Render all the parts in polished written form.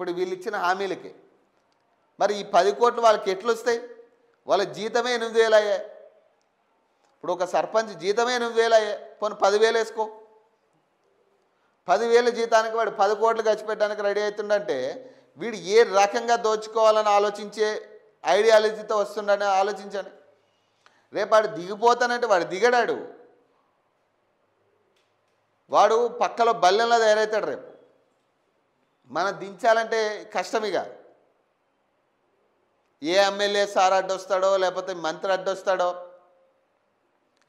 ఇప్పుడు వీళ్ళు ఇచ్చిన హామీలకి. మరి ఈ 10 కోట్లు వాళ్ళకి ఎట్లు వస్తాయి? వాళ్ళ జీతమే 8,000 అయ్యాయి. ఇప్పుడు ఒక సర్పంచ్ జీతమే 8,000 అయ్యాయి. పోనీ 10,000 వేసుకో. 10,000 జీతానికి వాడు 10 కోట్లు ఖర్చు పెట్టడానికి రెడీ అవుతుండంటే వీడు ఏ రకంగా దోచుకోవాలని ఆలోచించే ఐడియాలజీతో వస్తుండని ఆలోచించండి. రేపు వాడు దిగిపోతానంటే వాడు దిగడాడు, వాడు పక్కలో బల్లెంలో తయారవుతాడు. రేపు మనం దించాలంటే కష్టమిగా. ఏ ఎమ్మెల్యే సార్ అడ్డొస్తాడో, లేకపోతే మంత్రి అడ్డొస్తాడో,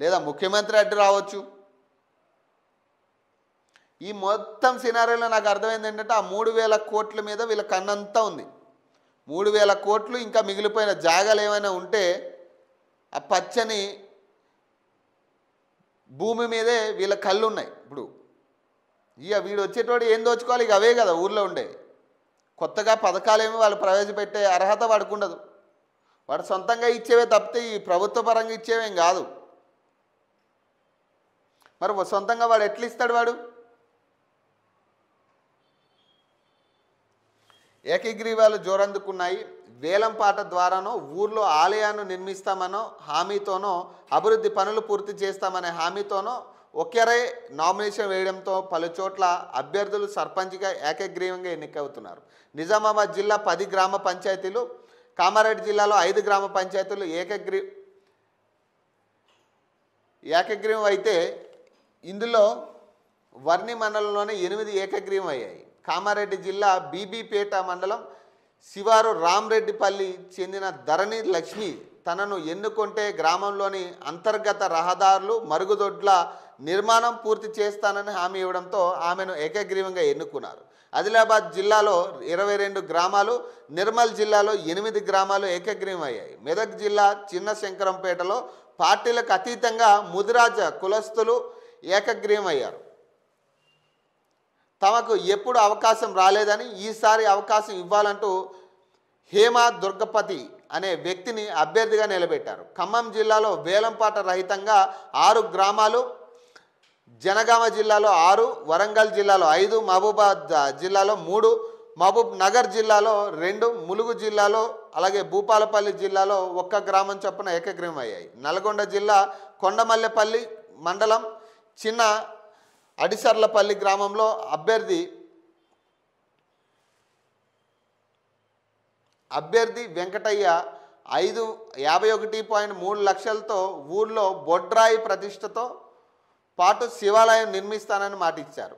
లేదా ముఖ్యమంత్రి అడ్డు రావచ్చు. ఈ మొత్తం సినారీలో నాకు అర్థమైంది ఏంటంటే ఆ 3,000 కోట్ల మీద వీళ్ళ కన్నంతా ఉంది. 3,000 కోట్లు ఇంకా మిగిలిపోయిన జాగాలు ఏమైనా ఉంటే ఆ పచ్చని భూమి మీదే వీళ్ళ కళ్ళు ఉన్నాయి. ఇప్పుడు ఇక వీడు వచ్చేటోడు ఏం దోచుకోవాలి? ఇక అవే కదా ఊర్లో ఉండే. కొత్తగా పథకాలేమీ వాళ్ళు ప్రవేశపెట్టే అర్హత వాడికి ఉండదు. వాడు సొంతంగా ఇచ్చేవే తప్పితే ఈ ప్రభుత్వ పరంగా ఇచ్చేవేం కాదు. మరి సొంతంగా వాడు ఎట్లా ఇస్తాడు? వాడు ఏకగ్రీవాలు జోరందుకున్నాయి. వేలంపాట ద్వారానో ఊర్లో ఆలయాన్ని నిర్మిస్తామనో హామీతోనో అభివృద్ధి పనులు పూర్తి చేస్తామనే హామీతోనో ఒక్కరే నామినేషన్ వేయడంతో పలు చోట్ల అభ్యర్థులు సర్పంచ్గా ఏకగ్రీవంగా ఎన్నికవుతున్నారు. నిజామాబాద్ జిల్లా 10 గ్రామ పంచాయతీలు, కామారెడ్డి జిల్లాలో 5 గ్రామ పంచాయతీలు ఏకగ్రీవం అయితే ఇందులో వర్ణి మండలంలోనే 8 ఏకగ్రీవం అయ్యాయి. కామారెడ్డి జిల్లా బీబీపేట మండలం శివారు రామ్రెడ్డిపల్లి చెందిన ధరణి లక్ష్మి తనను ఎన్నుకుంటే గ్రామంలోని అంతర్గత రహదారులు, మరుగుదొడ్ల నిర్మాణం పూర్తి చేస్తానని హామీ ఇవ్వడంతో ఆమెను ఏకగ్రీవంగా ఎన్నుకున్నారు. ఆదిలాబాద్ జిల్లాలో 22 గ్రామాలు, నిర్మల్ జిల్లాలో 8 గ్రామాలు ఏకగ్రీవం అయ్యాయి. మెదక్ జిల్లా చిన్న శంకరంపేటలో పార్టీలకు అతీతంగా ముదిరాజ కులస్తులు ఏకగ్రీవం అయ్యారు. తమకు ఎప్పుడు అవకాశం రాలేదని ఈసారి అవకాశం ఇవ్వాలంటూ హేమ దుర్గపతి అనే వ్యక్తిని అభ్యర్థిగా నిలబెట్టారు. ఖమ్మం జిల్లాలో వేలంపాట రహితంగా 6 గ్రామాలు, జనగామ జిల్లాలో 6, వరంగల్ జిల్లాలో 5, మహబూబాద్ జిల్లాలో 3, మహబూబ్ నగర్ జిల్లాలో 2, ములుగు జిల్లాలో అలాగే భూపాలపల్లి జిల్లాలో 1 గ్రామం చొప్పున ఏకగ్రీవం అయ్యాయి. నల్గొండ జిల్లా కొండమల్లెపల్లి మండలం చిన్న అడిసర్లపల్లి గ్రామంలో అభ్యర్థి వెంకటయ్య 51.3 లక్షలతో ఊర్లో బొడ్రాయి ప్రతిష్టతో పాటు శివాలయం నిర్మిస్తానని మాట ఇచ్చారు.